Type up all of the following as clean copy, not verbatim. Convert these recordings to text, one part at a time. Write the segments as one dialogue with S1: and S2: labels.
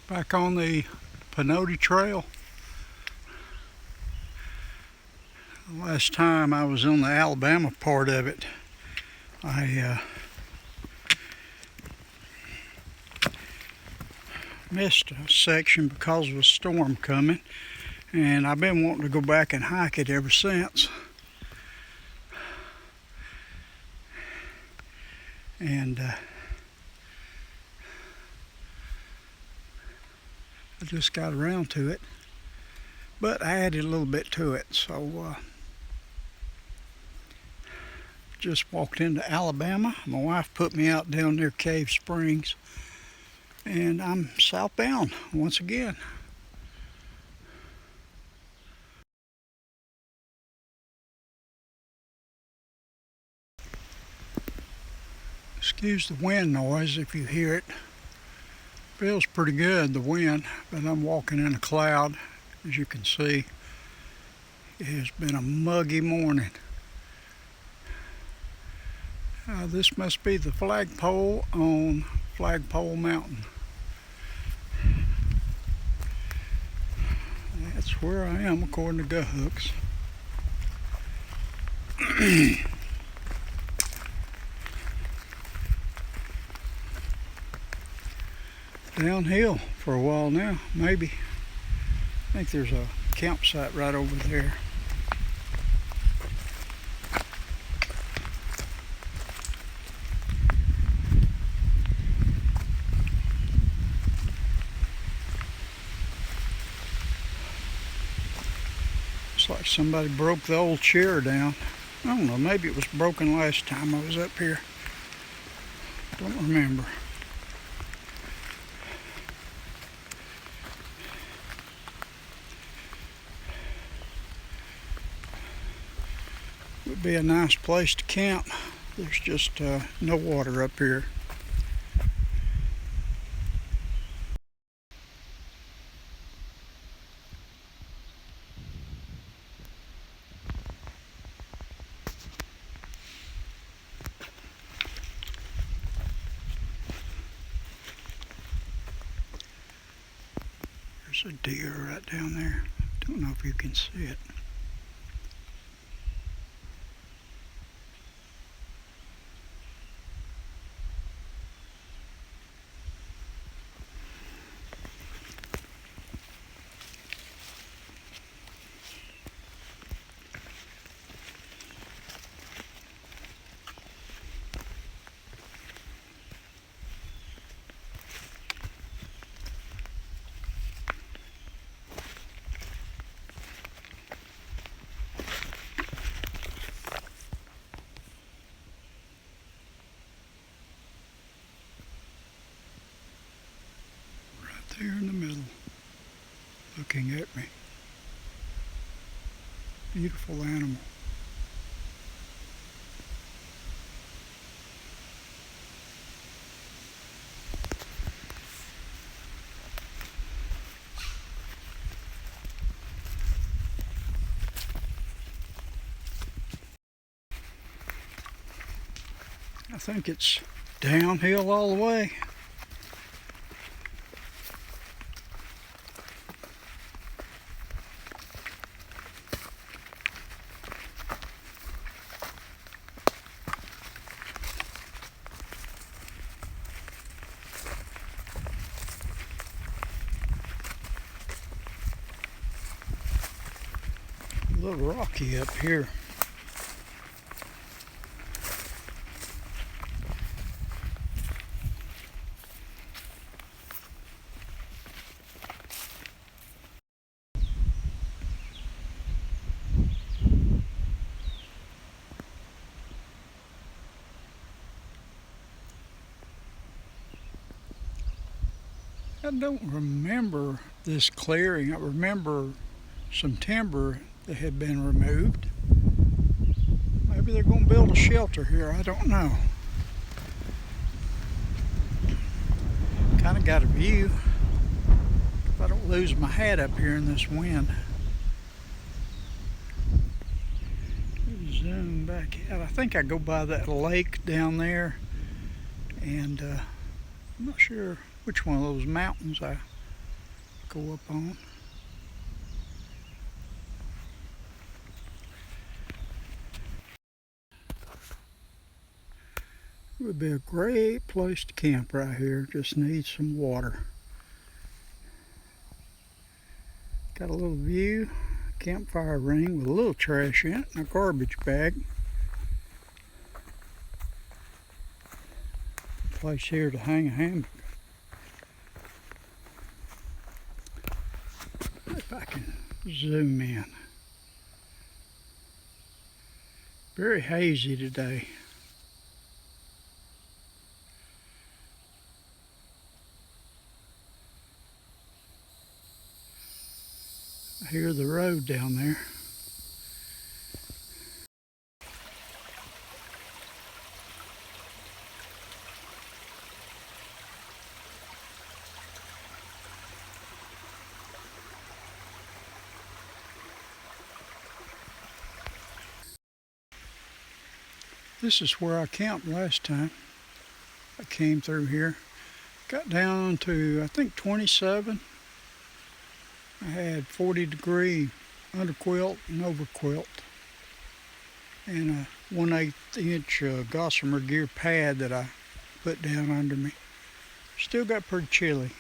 S1: Back on the Pinote Trail. Last time I was on the Alabama part of it, I missed a section because of a storm coming, and I've been wanting to go back and hike it ever since. And I just got around to it, but I added a little bit to it. So just walked into Alabama. My wife put me out down near Cave Springs, and I'm southbound once again. Excuse the wind noise if you hear it. Feels pretty good, the wind, but I'm walking in a cloud. As you can see, it has been a muggy morning. This must be the flagpole on Flagpole Mountain. That's where I am according to GoHooks. Downhill for a while now, maybe. I think there's a campsite right over there. Looks like somebody broke the old chair down. I don't know, maybe it was broken last time I was up here. Don't remember. Would be a nice place to camp. There's just no water up here. There's a deer right down there. Don't know if you can see it. There in the middle, looking at me. Beautiful animal. I think it's downhill all the way. A little rocky up here. I don't remember this clearing. I remember some timber that had been removed. Maybe they're going to build a shelter here. I don't know. Kind of got a view. If I don't lose my hat up here in this wind. Zoom back out. I think I go by that lake down there, and I'm not sure which one of those mountains I go up on. It would be a great place to camp right here. Just needs some water. Got a little view, campfire ring with a little trash in it and a garbage bag. Place here to hang a hammock. If I can zoom in. Very hazy today. I hear the road down there. This is where I camped last time. I came through here. Got down to, I think, 27. I had 40-degree underquilt and overquilt. And a 1/8 inch gossamer gear pad that I put down under me. Still got pretty chilly.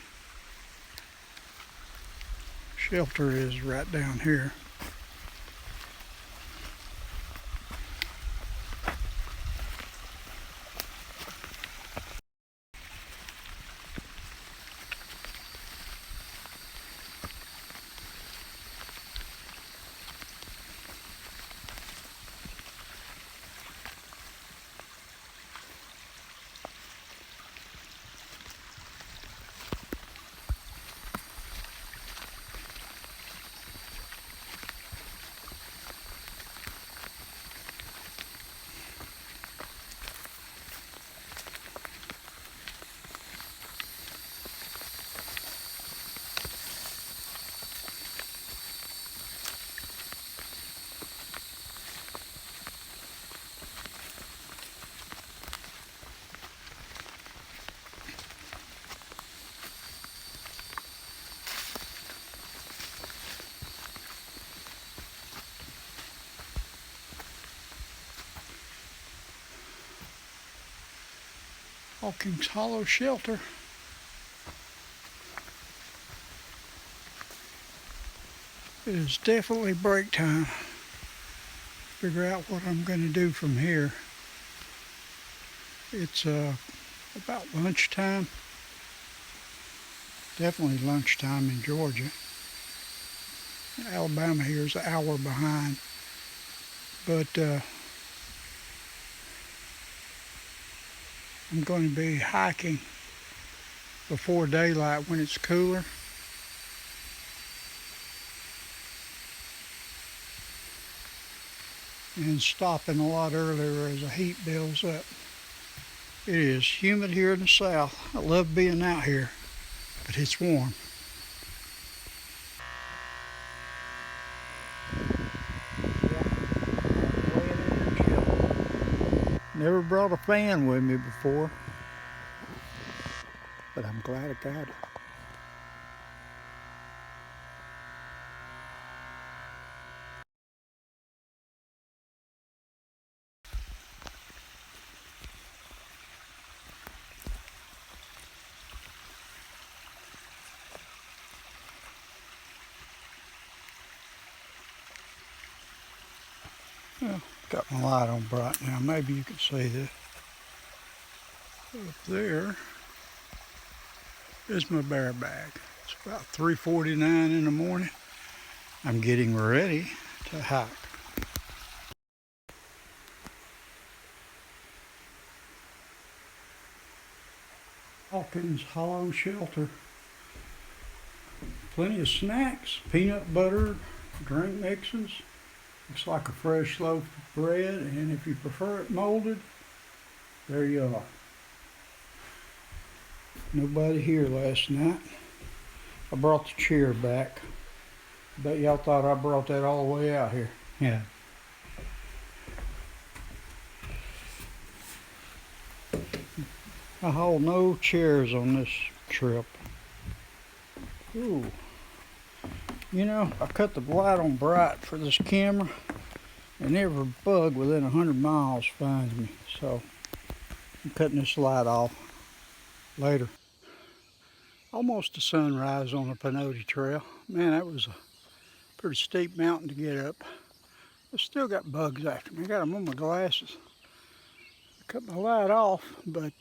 S1: Shelter is right down here. Hawkins Hollow Shelter. It is definitely break time. Figure out what I'm going to do from here. It's about lunchtime. Definitely lunchtime in Georgia. Alabama here is an hour behind. But I'm going to be hiking before daylight when it's cooler. And stopping a lot earlier as the heat builds up. It is humid here in the south. I love being out here, but it's warm. Never brought a fan with me before, but I'm glad I got it. Well, got my light on bright now. Maybe you can see that. Up there is my bear bag. It's about 3:49 in the morning. I'm getting ready to hike. Hawkins Hollow Shelter. Plenty of snacks, peanut butter, drink mixes. Looks like a fresh loaf of bread, and if you prefer it molded, there you are. Nobody here last night. I brought the chair back. Bet y'all thought I brought that all the way out here. Yeah. I hauled no chairs on this trip. Ooh, You know, I cut the light on bright for this camera, and every bug within 100 miles finds me. So I'm cutting this light off later. Almost to sunrise on the Pinoti Trail. Man, that was a pretty steep mountain to get up. I still got bugs after me. I got them on my glasses. I cut my light off, but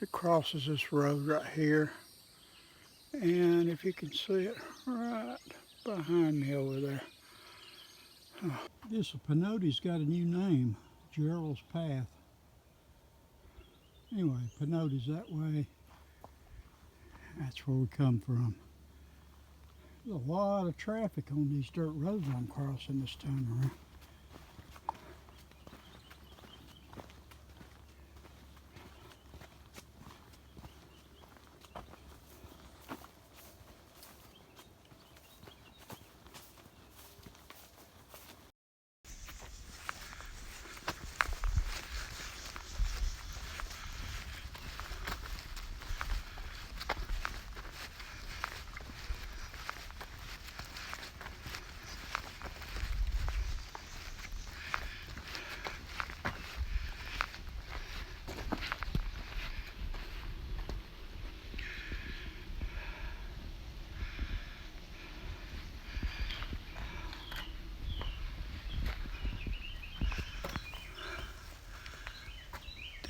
S1: it crosses this road right here. And if you can see it right behind me over there. This Pinoti's got a new name, Gerald's Path. Anyway, Pinoti's that way. That's where we come from. There's a lot of traffic on these dirt roads I'm crossing this time around.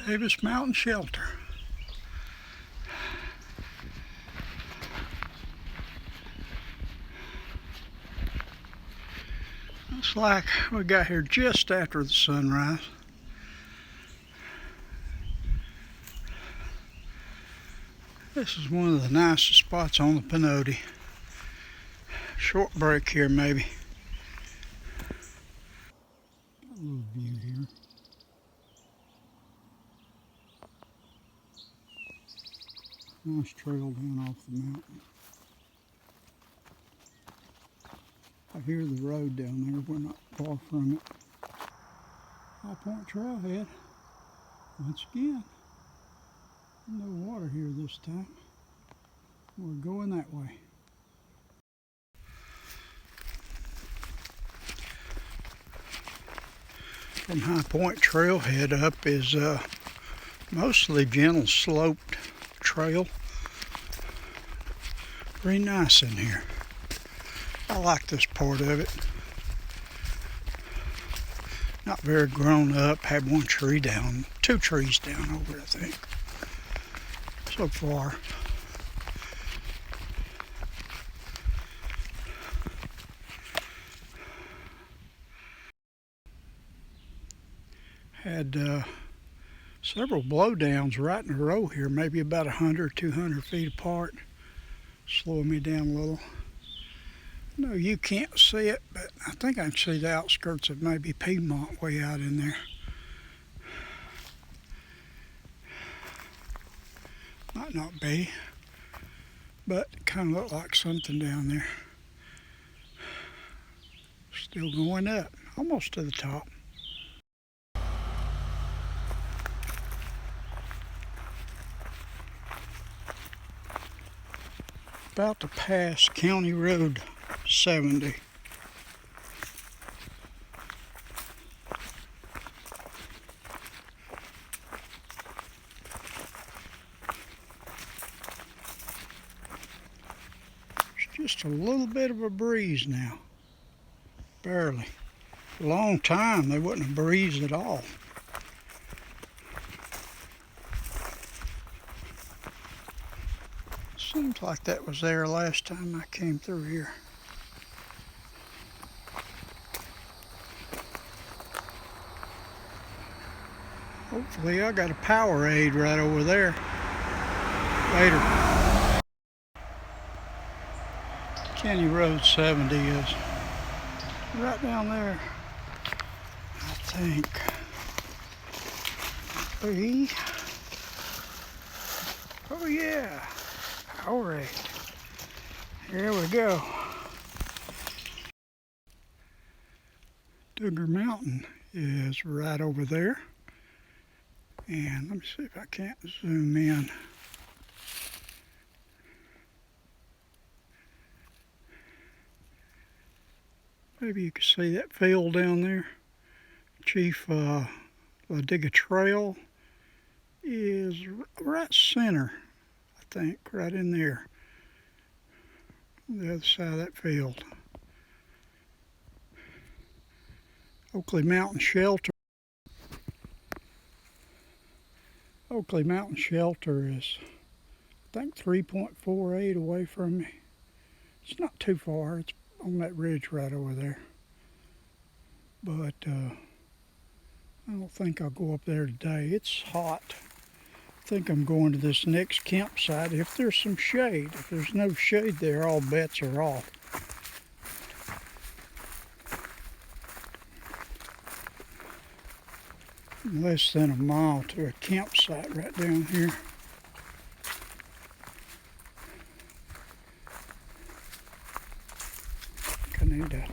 S1: Davis Mountain Shelter. Looks like we got here just after the sunrise. This is one of the nicest spots on the Pinoti. Short break here maybe. A little view here. Nice trail down off the mountain. I hear the road down there. We're not far from it. High Point Trailhead. Once again, no water here this time. We're going that way. From High Point Trailhead up is mostly gentle sloped trail. Very nice in here. I like this part of it. Not very grown up. Had one tree down, 2 trees down over it, I think, so far. Had several blowdowns right in a row here, maybe about 100, 200 feet apart, slowing me down a little. No, you can't see it, but I think I can see the outskirts of maybe Piedmont way out in there. Might not be, but it kind of looked like something down there. Still going up, almost to the top. About to pass County Road 70. It's just a little bit of a breeze now. Barely. For a long time they wouldn't have breezed at all. Seems like that was there last time I came through here. Hopefully I got a Powerade right over there. Later. County Road 70 is right down there, I think. Oh yeah. Alright, here we go. Duggar Mountain is right over there. And let me see if I can't zoom in. Maybe you can see that field down there. Chief Duggar Trail is right center, I think, right in there, on the other side of that field. Oakley Mountain Shelter. Oakley Mountain Shelter is, I think, 3.48 away from me. It's not too far. It's on that ridge right over there. But I don't think I'll go up there today. It's hot. I think I'm going to this next campsite if there's some shade. If there's no shade there, all bets are off. Less than a mile to a campsite right down here. I need to.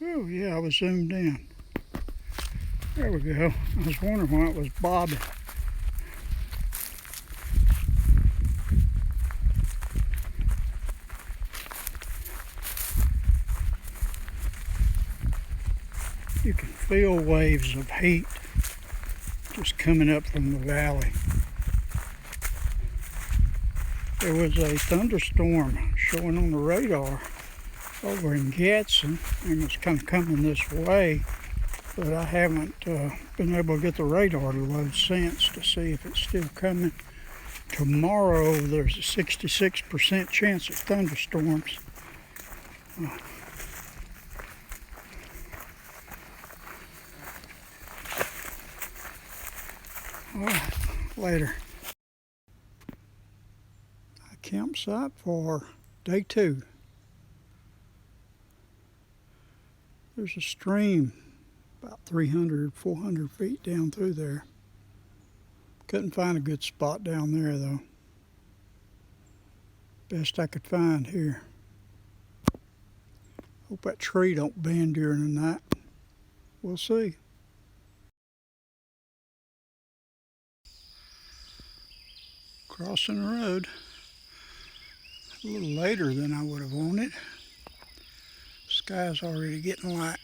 S1: Oh yeah, I was zoomed in. There we go. I was wondering why it was bobbing. You can feel waves of heat just coming up from the valley. There was a thunderstorm showing on the radar over in Gadsden, and it's kind of coming this way, but I haven't been able to get the radar to load since to see if it's still coming. Tomorrow there's a 66% chance of thunderstorms. All right, later. A campsite for day 2. There's a stream about 300, 400 feet down through there. Couldn't find a good spot down there though. Best I could find here. Hope that tree don't bend during the night. We'll see. Crossing the road a little later than I would have wanted. Sky's already getting light.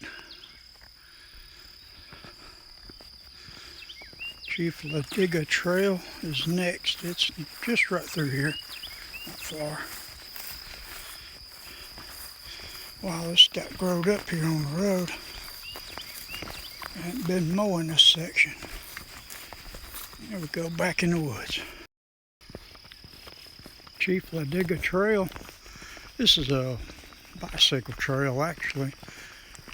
S1: Chief Duggar Trail is next. It's just right through here, not far. Wow, this got growed up here on the road. I haven't been mowing this section. There we go, back in the woods. Chief Duggar Trail. This is a bicycle trail actually.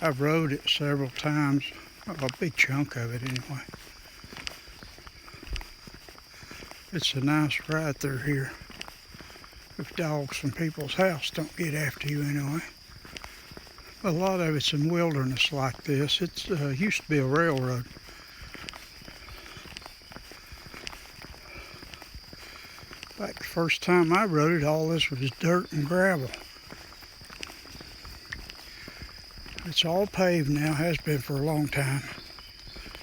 S1: I've rode it several times, a big chunk of it anyway. It's a nice ride through here if dogs from people's house don't get after you anyway. A lot of it's in wilderness like this. It used to be a railroad. In fact, the first time I rode it, all this was dirt and gravel. It's all paved now, has been for a long time.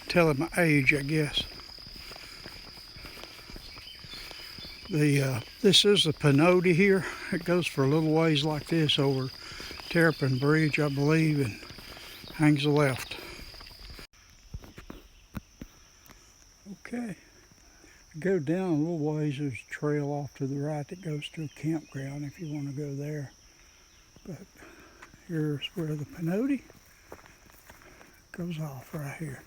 S1: Telling my age, I guess. This is the Pinody here. It goes for a little ways like this over Terrapin Bridge, I believe, and hangs left. Okay. Go down a little ways, there's a trail off to the right that goes to a campground if you want to go there. But here's where the Pinody goes off right here.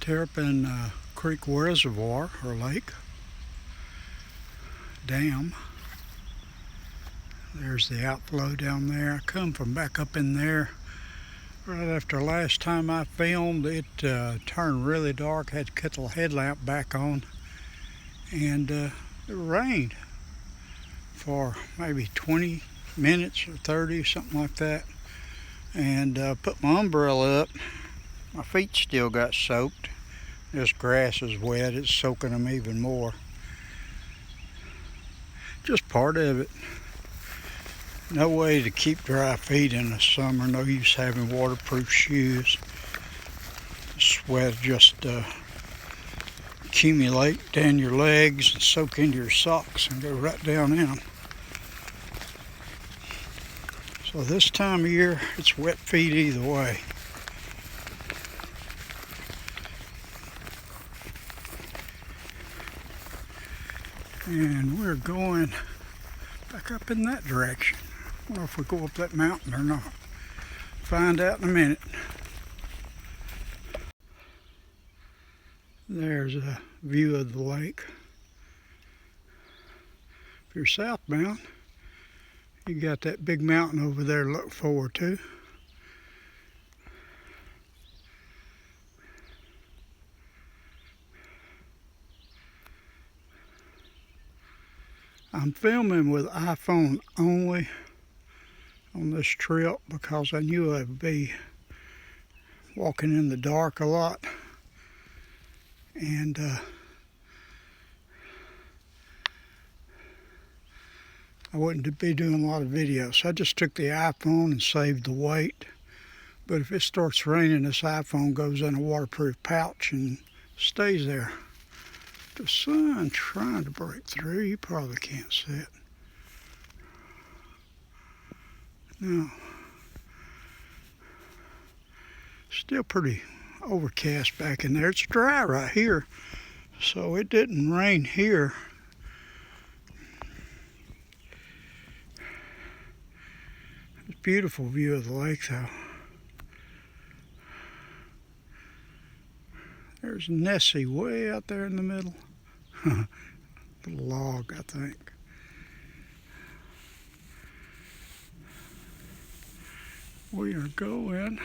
S1: Terrapin Creek Reservoir, or lake, dam. There's the outflow down there. I come from back up in there right after last time I filmed. It turned really dark. Had to cut the headlamp back on, and it rained for maybe 20 minutes or 30, something like that. And put my umbrella up. My feet still got soaked. This grass is wet. It's soaking them even more. Just part of it. No way to keep dry feet in the summer. No use having waterproof shoes. sweat just accumulate down your legs and soak into your socks and go right down in them. So this time of year, it's wet feet either way. And we're going back up in that direction. I don't know if we go up that mountain or not. Find out in a minute. There's a view of the lake. If you're southbound, you got that big mountain over there to look forward to. I'm filming with iPhone only on this trip because I knew I'd be walking in the dark a lot, and I wouldn't be doing a lot of videos. So I just took the iPhone and saved the weight. But if it starts raining, this iPhone goes in a waterproof pouch and stays there. The sun trying to break through. You probably can't see it. No. Still pretty overcast back in there. It's dry right here, so it didn't rain here. It's a beautiful view of the lake though. There's Nessie way out there in the middle. Little log, I think. We are going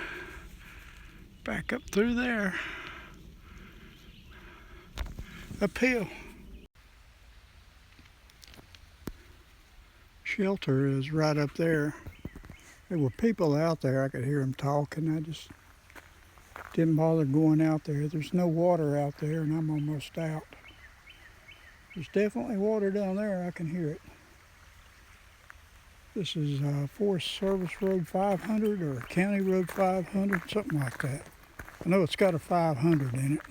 S1: back up through there. Uphill. Shelter is right up there. There were people out there. I could hear them talking. I just didn't bother going out there. There's no water out there, and I'm almost out. There's definitely water down there. I can hear it. This is Forest Service Road 500 or County Road 500, something like that. I know it's got a 500 in it.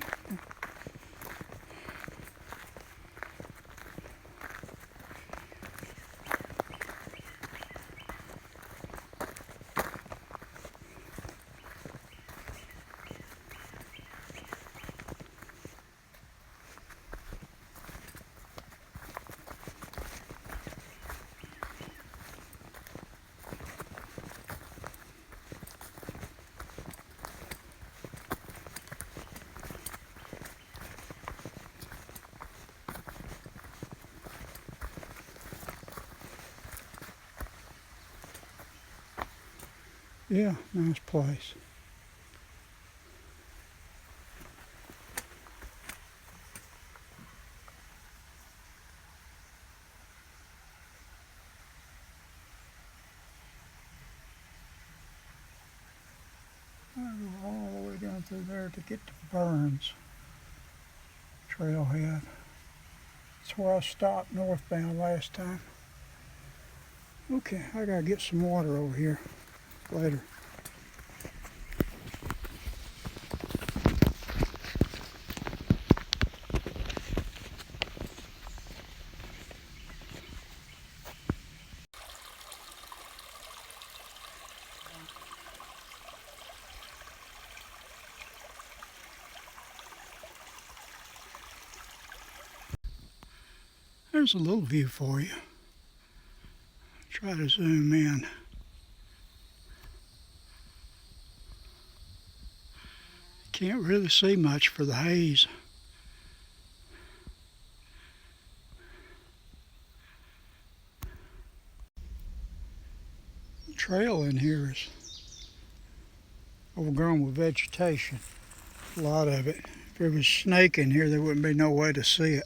S1: Yeah, nice place. I go all the way down through there to get to Burns Trailhead. That's where I stopped northbound last time. Okay, I gotta get some water over here later. There's a little view for you. Try to zoom in. Can't really see much for the haze. The trail in here is overgrown with vegetation, a lot of it. If there was a snake in here, there wouldn't be no way to see it,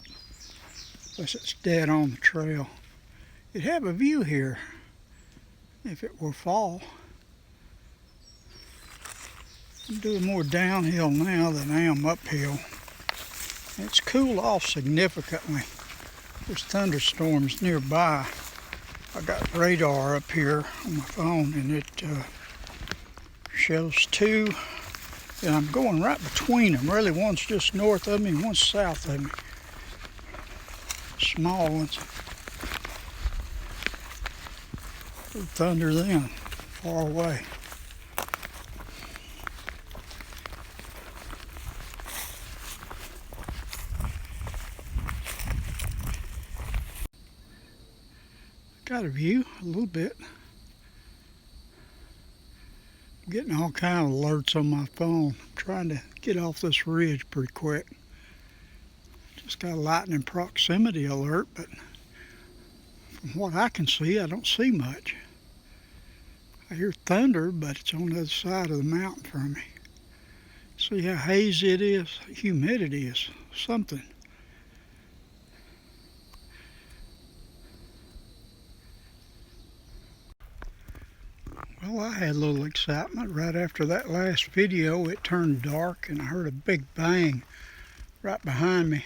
S1: unless it's dead on the trail. You'd have a view here if it were fall. I'm doing more downhill now than I am uphill. It's cooled off significantly. There's thunderstorms nearby. I got radar up here on my phone, and it shows 2 And I'm going right between them. Really, one's just north of me and one's south of me. Small ones. Thunder then, far away. Got a view a little bit. I'm getting all kind of alerts on my phone. I'm trying to get off this ridge pretty quick. Just got a lightning proximity alert, but from what I can see, I don't see much. I hear thunder, but it's on the other side of the mountain from me. See how hazy it is? Humidity is something. Well, I had a little excitement right after that last video. It turned dark and I heard a big bang right behind me.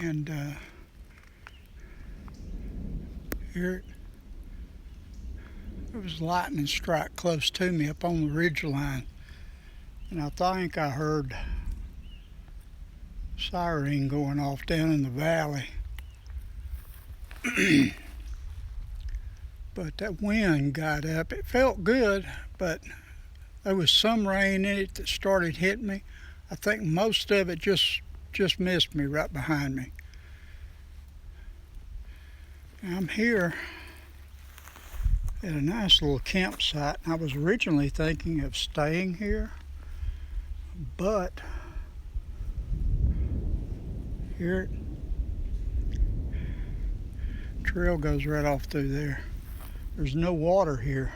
S1: And here it was lightning strike close to me up on the ridge line. And I think I heard siren going off down in the valley. But that wind got up. It felt good, but there was some rain in it that started hitting me. I think most of it just missed me right behind me. I'm here at a nice little campsite. I was originally thinking of staying here, but here trail goes right off through there. There's no water here,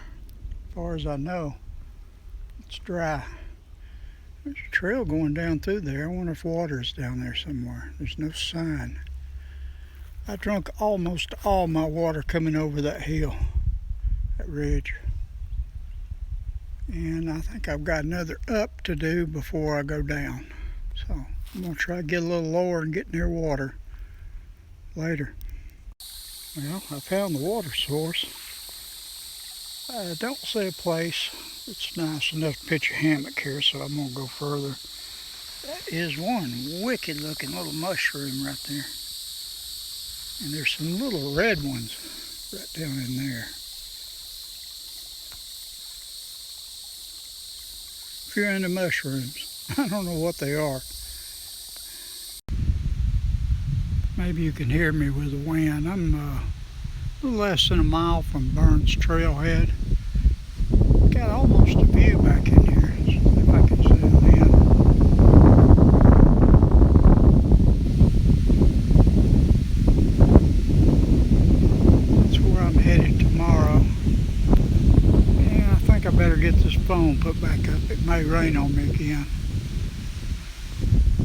S1: as far as I know. It's dry. There's a trail going down through there. I wonder if water's down there somewhere. There's no sign. I drank almost all my water coming over that hill, that ridge. And I think I've got another up to do before I go down. So I'm gonna try to get a little lower and get near water later. Well, I found the water source. I don't see a place that's nice enough to pitch a hammock here, so I'm going to go further. That is one wicked looking little mushroom right there. And there's some little red ones right down in there. If you're into mushrooms, I don't know what they are. Maybe you can hear me with the wind. I'm a little less than a mile from Burns Trailhead. Got almost a view back in here, if I can zoom in. That's where I'm headed tomorrow. And I think I better get this phone put back up. It may rain on me again.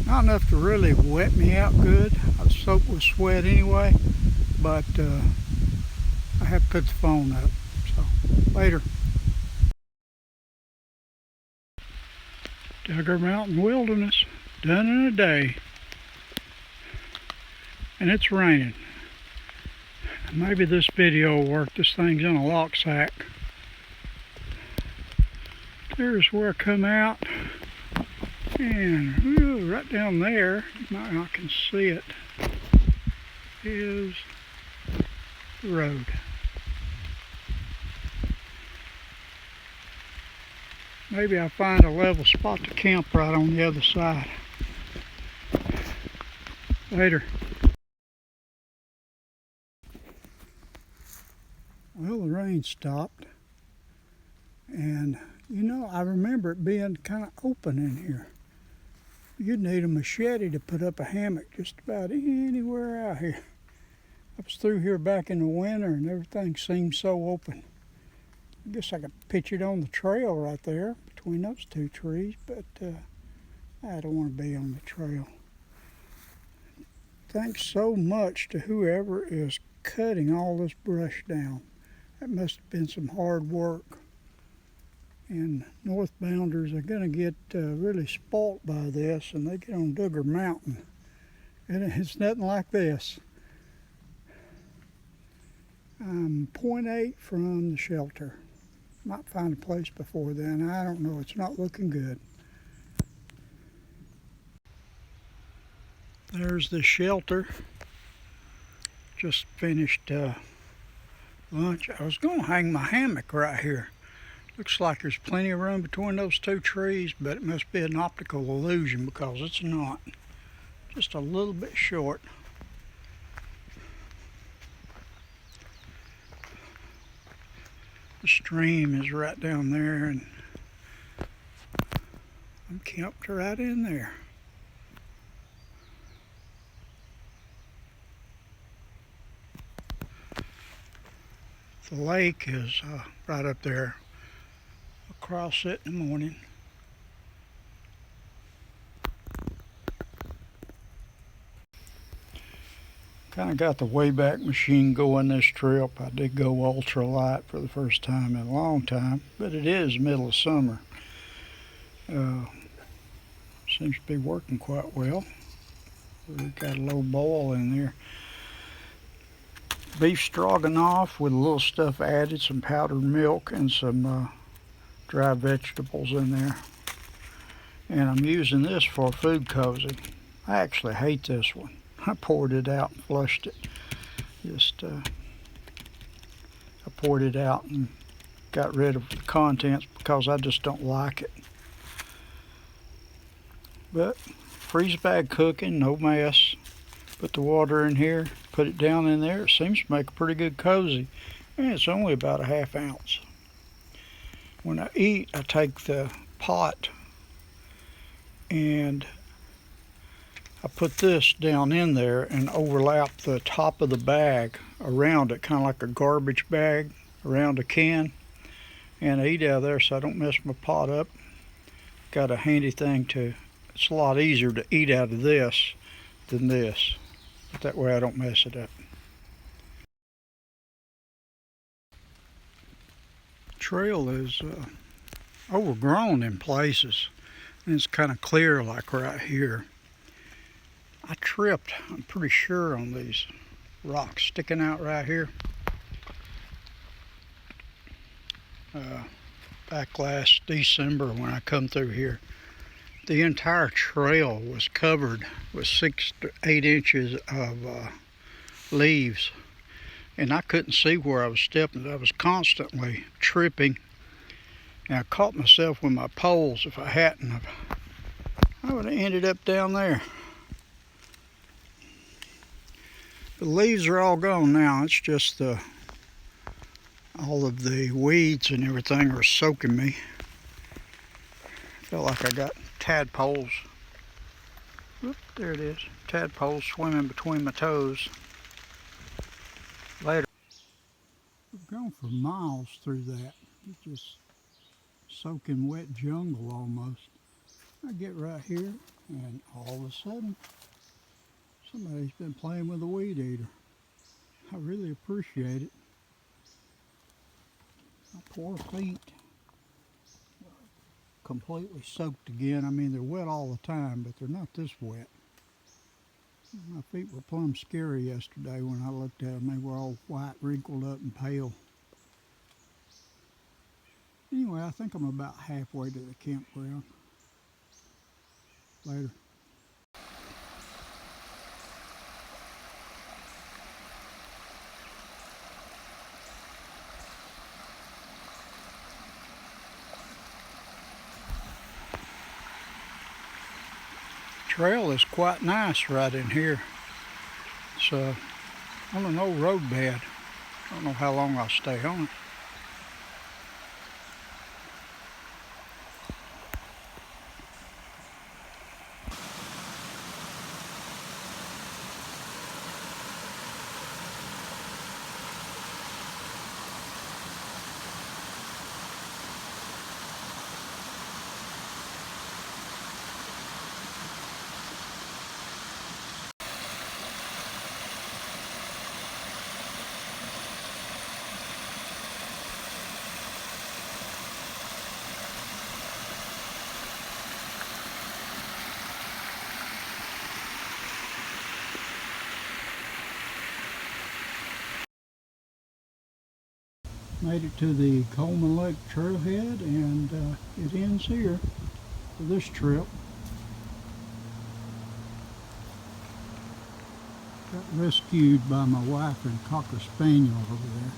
S1: Not enough to really wet me out good. I was soaked with sweat anyway, but I have to put the phone up. So, later. Duggar Mountain Wilderness, done in a day. And it's raining. Maybe this video will work. This thing's in a lock sack. There's where I come out. And right down there, you might not can see it, is the road. Maybe I'll find a level spot to camp right on the other side. Later. Well, the rain stopped. And, you know, I remember it being kind of open in here. You'd need a machete to put up a hammock just about anywhere out here. I was through here back in the winter and everything seemed so open. I guess I could pitch it on the trail right there between those two trees, but I don't want to be on the trail. Thanks so much to whoever is cutting all this brush down. That must have been some hard work. And northbounders are going to get really spoilt by this, and they get on Duggar Mountain. And it's nothing like this. I'm 0.8 from the shelter. Might find a place before then. I don't know. It's not looking good. There's the shelter. Just finished lunch. I was going to hang my hammock right here. Looks like there's plenty of room between those two trees, but it must be an optical illusion because it's not. Just a little bit short. The stream is right down there, and I'm camped right in there. The lake is right up there. I'll cross it in the morning. Kind of got the Wayback Machine going this trip. I did go ultralight for the first time in a long time, but it is middle of summer. Seems to be working quite well. We've got a low boil in there. Beef stroganoff with a little stuff added, some powdered milk and some dry vegetables in there. And I'm using this for food cozy. I actually hate this one. I poured it out and flushed it. I poured it out and got rid of the contents because I just don't like it. But freeze bag cooking, no mess. Put the water in here, put it down in there. It seems to make a pretty good cozy. And it's only about a ½ ounce. When I eat, I take the pot and I put this down in there and overlap the top of the bag around it, kind of like a garbage bag around a can. And I eat out of there so I don't mess my pot up. Got a handy thing it's a lot easier to eat out of this than this. But that way I don't mess it up. Trail is overgrown in places. And it's kind of clear like right here. I tripped, I'm pretty sure, on these rocks sticking out right here. Back last December when I come through here, the entire trail was covered with 6 to 8 inches of leaves. And I couldn't see where I was stepping. I was constantly tripping. And I caught myself with my poles. If I hadn't, I would have ended up down there. The leaves are all gone now. It's just all of the weeds and everything are soaking me. Felt like I got tadpoles. Whoop, there it is. Tadpoles swimming between my toes. Later. We've gone for miles through that. It's just soaking wet jungle almost. I get right here and all of a sudden somebody's been playing with a weed eater. I really appreciate it. My poor feet are completely soaked again. I mean, they're wet all the time, but they're not this wet. My feet were plumb scary yesterday when I looked at them. They were all white, wrinkled up and pale. Anyway, I think I'm about halfway to the campground. Later. Trail is quite nice right in here. It's on an old road bed. I don't know how long I'll stay on it. Made it to the Coleman Lake trailhead, and it ends here for this trip. Got rescued by my wife and Cocker Spaniel over there.